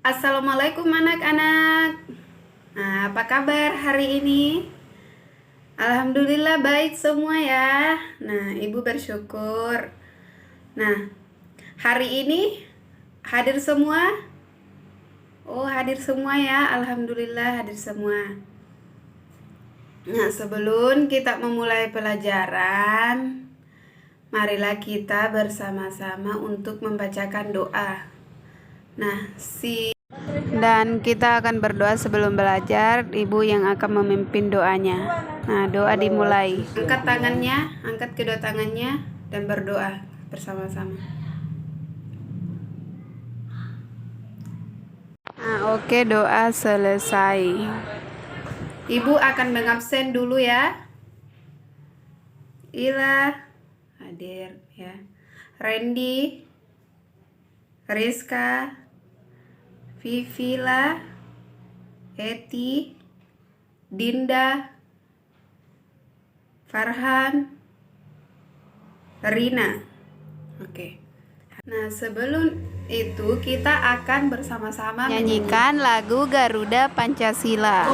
Assalamualaikum anak-anak. Nah, apa kabar hari ini? Alhamdulillah baik semua ya. Nah, Ibu bersyukur. Nah, hari ini hadir semua? Oh, hadir semua ya. Alhamdulillah hadir semua. Nah, sebelum kita memulai pelajaran, marilah kita bersama-sama untuk membacakan doa. Nah, Dan kita akan berdoa sebelum belajar. Ibu yang akan memimpin doanya. Nah, doa dimulai. Angkat tangannya, angkat kedua tangannya dan berdoa bersama-sama. Nah, oke, doa selesai. Ibu akan mengabsen dulu ya. Ila hadir ya. Randy, Rizka, Vivila, Eti, Dinda, Farhan, Rina. Oke. Nah, sebelum itu kita akan bersama-sama nyanyikan lagu Garuda Pancasila.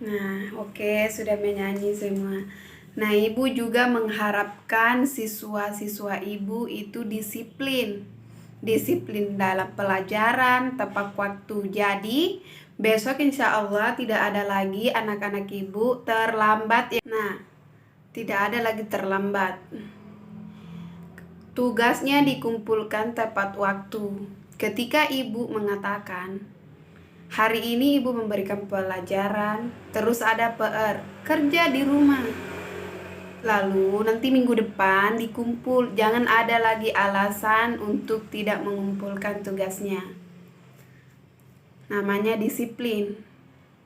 Nah, oke, sudah menyanyi semua. Nah, Ibu juga mengharapkan siswa-siswa Ibu itu disiplin. Disiplin dalam pelajaran, tepat waktu. Jadi, besok insya Allah tidak ada lagi anak-anak Ibu terlambat ya. Nah, tidak ada lagi terlambat. Tugasnya dikumpulkan tepat waktu. Ketika Ibu mengatakan, hari ini Ibu memberikan pelajaran, terus ada PR, kerja di rumah. Lalu nanti minggu depan dikumpul, jangan ada lagi alasan untuk tidak mengumpulkan tugasnya. Namanya disiplin.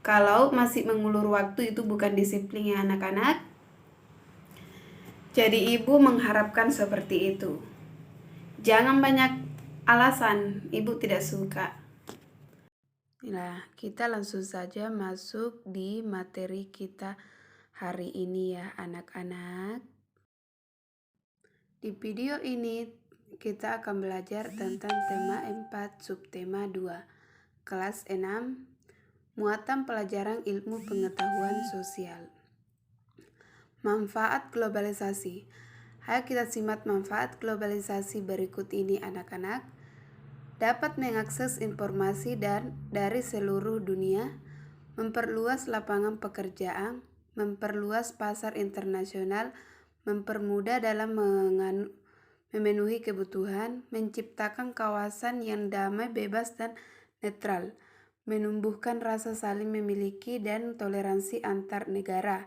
Kalau masih mengulur waktu itu bukan disiplin ya anak-anak. Jadi Ibu mengharapkan seperti itu. Jangan banyak alasan, Ibu tidak suka. Nah, kita langsung saja masuk di materi kita hari ini ya anak-anak. Di video ini kita akan belajar tentang tema 4 subtema 2 kelas 6 muatan pelajaran ilmu pengetahuan sosial. Manfaat globalisasi. Ayo kita simak manfaat globalisasi berikut ini anak-anak. Dapat mengakses informasi dari seluruh dunia, memperluas lapangan pekerjaan, memperluas pasar internasional, mempermudah dalam memenuhi kebutuhan, menciptakan kawasan yang damai, bebas, dan netral, menumbuhkan rasa saling memiliki dan toleransi antar negara,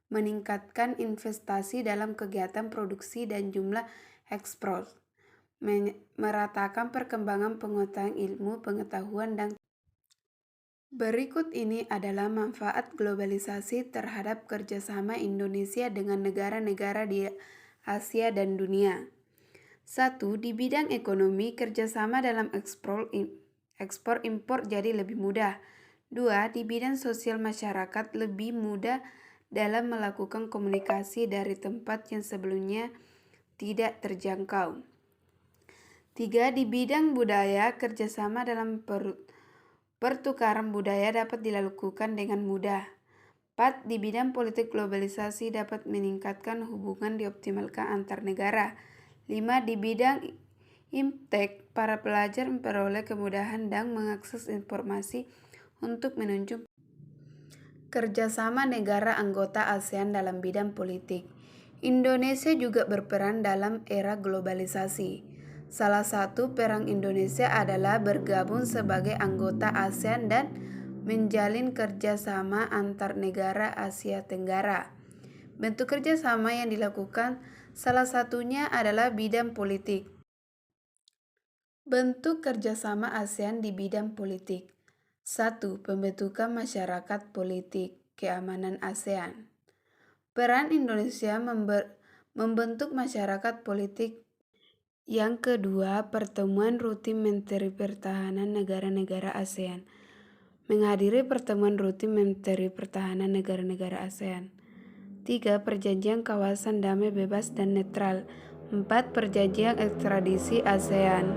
meningkatkan investasi dalam kegiatan produksi dan jumlah ekspor, meratakan perkembangan pengetahuan ilmu, pengetahuan, dan berikut ini adalah manfaat globalisasi terhadap kerjasama Indonesia dengan negara-negara di Asia dan dunia. 1. Di bidang ekonomi, kerjasama dalam ekspor-impor jadi lebih mudah. 2. Di bidang sosial masyarakat lebih mudah dalam melakukan komunikasi dari tempat yang sebelumnya tidak terjangkau. 3. Di bidang budaya, kerjasama dalam pertukaran budaya dapat dilakukan dengan mudah. 4. Di bidang politik globalisasi dapat meningkatkan hubungan dioptimalkan antar negara. 5. Di bidang Imtek, para pelajar memperoleh kemudahan dan mengakses informasi untuk menunjukkan kerjasama negara anggota ASEAN dalam bidang politik. Indonesia juga berperan dalam era globalisasi. Salah satu peran Indonesia adalah bergabung sebagai anggota ASEAN dan menjalin kerjasama antar negara Asia Tenggara. Bentuk kerjasama yang dilakukan salah satunya adalah bidang politik. Bentuk kerjasama ASEAN di bidang politik. 1. Pembentukan masyarakat politik keamanan ASEAN. Peran Indonesia membentuk masyarakat politik. Yang kedua, pertemuan rutin Menteri Pertahanan negara-negara ASEAN. Menghadiri pertemuan rutin Menteri Pertahanan negara-negara ASEAN. 3. Perjanjian kawasan damai bebas dan netral. 4. Perjanjian ekstradisi ASEAN.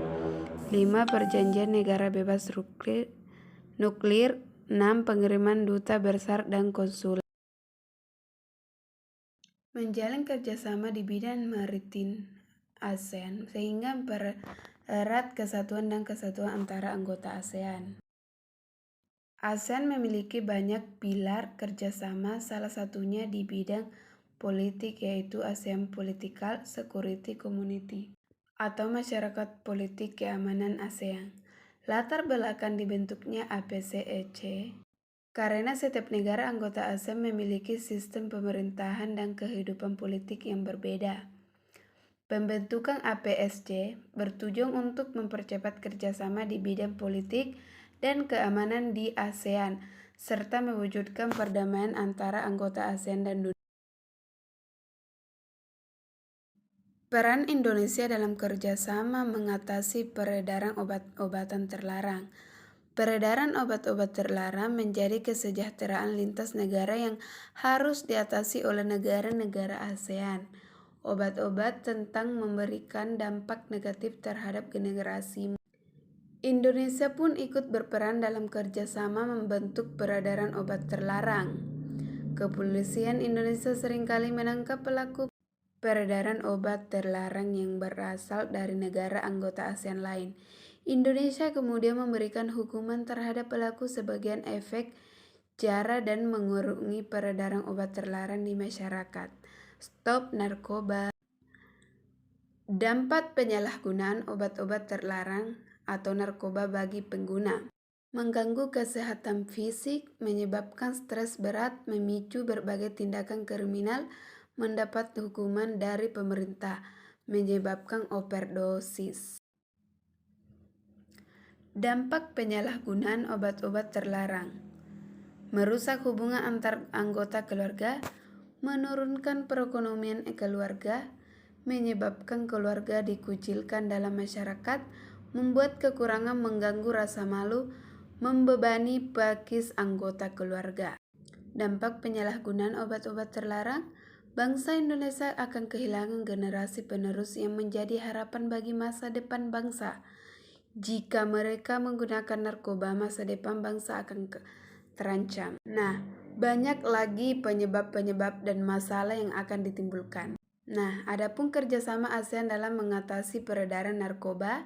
5. Perjanjian negara bebas nuklir. 6. Pengiriman duta besar dan konsulat. Menjalin kerjasama di bidang maritim ASEAN sehingga mempererat kesatuan dan kesatuan antara anggota ASEAN. ASEAN memiliki banyak pilar kerjasama, salah satunya di bidang politik yaitu ASEAN Political Security Community atau Masyarakat Politik Keamanan ASEAN. Latar belakang dibentuknya APCEC karena setiap negara anggota ASEAN memiliki sistem pemerintahan dan kehidupan politik yang berbeda. Pembentukan APSC bertujuan untuk mempercepat kerjasama di bidang politik dan keamanan di ASEAN, serta mewujudkan perdamaian antara anggota ASEAN dan dunia. Peran Indonesia dalam kerjasama mengatasi peredaran obat-obatan terlarang. Peredaran obat-obat terlarang menjadi kesejahteraan lintas negara yang harus diatasi oleh negara-negara ASEAN. Obat-obat tentang memberikan dampak negatif terhadap generasi. Indonesia pun ikut berperan dalam kerjasama membentuk peredaran obat terlarang. Kepolisian Indonesia seringkali menangkap pelaku peredaran obat terlarang yang berasal dari negara anggota ASEAN lain. Indonesia kemudian memberikan hukuman terhadap pelaku sebagian efek jera dan mengurangi peredaran obat terlarang di masyarakat. Stop narkoba. Dampak penyalahgunaan obat-obat terlarang atau narkoba bagi pengguna. Mengganggu kesehatan fisik, menyebabkan stres berat, memicu berbagai tindakan kriminal, mendapat hukuman dari pemerintah, menyebabkan overdosis. Dampak penyalahgunaan obat-obat terlarang. Merusak hubungan antar anggota keluarga, menurunkan perekonomian keluarga, menyebabkan keluarga dikucilkan dalam masyarakat, membuat kekurangan, mengganggu rasa malu, membebani psikis anggota keluarga. Dampak penyalahgunaan obat-obat terlarang, bangsa Indonesia akan kehilangan generasi penerus yang menjadi harapan bagi masa depan bangsa. Jika mereka menggunakan narkoba, masa depan bangsa akan terancam. Nah, banyak lagi penyebab-penyebab dan masalah yang akan ditimbulkan. Nah, adapun kerjasama ASEAN dalam mengatasi peredaran narkoba,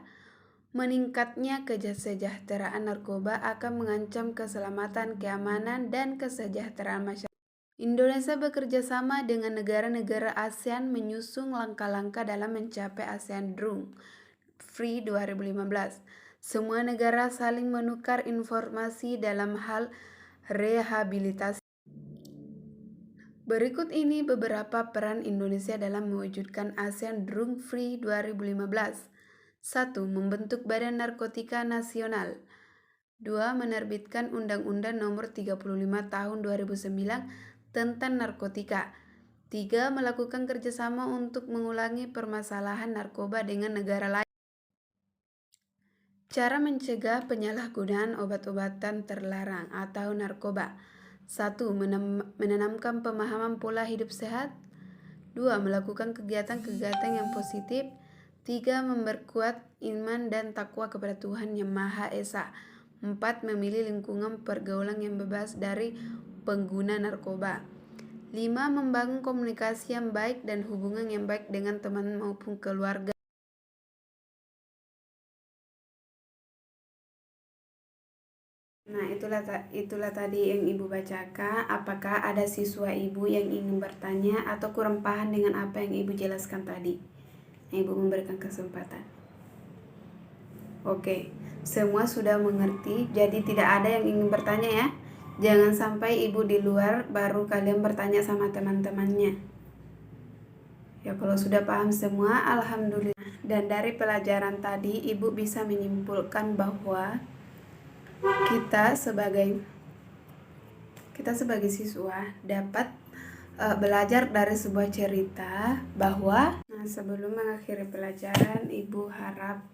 meningkatnya kesejahteraan narkoba akan mengancam keselamatan, keamanan, dan kesejahteraan masyarakat. Indonesia bekerja sama dengan negara-negara ASEAN menyusun langkah-langkah dalam mencapai ASEAN Drug Free 2015. Semua negara saling menukar informasi dalam hal rehabilitasi. Berikut ini beberapa peran Indonesia dalam mewujudkan ASEAN Drug Free 2015. 1. Membentuk Badan Narkotika Nasional. 2. Menerbitkan Undang-Undang Nomor 35 Tahun 2009 tentang narkotika. 3. Melakukan kerjasama untuk mengulangi permasalahan narkoba dengan negara lain. Cara mencegah penyalahgunaan obat-obatan terlarang atau narkoba. 1. Menanamkan pemahaman pola hidup sehat. 2. Melakukan kegiatan-kegiatan yang positif. 3. Memperkuat iman dan takwa kepada Tuhan Yang Maha Esa. 4. Memilih lingkungan pergaulan yang bebas dari pengguna narkoba. 5. Membangun komunikasi yang baik dan hubungan yang baik dengan teman maupun keluarga. Nah, itulah tadi yang Ibu bacakan. Apakah ada siswa Ibu yang ingin bertanya atau kurang paham dengan apa yang Ibu jelaskan tadi? Ibu memberikan kesempatan. Oke, semua sudah mengerti, jadi tidak ada yang ingin bertanya ya. Jangan sampai Ibu di luar baru kalian bertanya sama teman-temannya. Ya, kalau sudah paham semua, alhamdulillah. Dan dari pelajaran tadi Ibu bisa menyimpulkan bahwa kita sebagai siswa dapat belajar dari sebuah cerita bahwa sebelum mengakhiri pelajaran, Ibu harap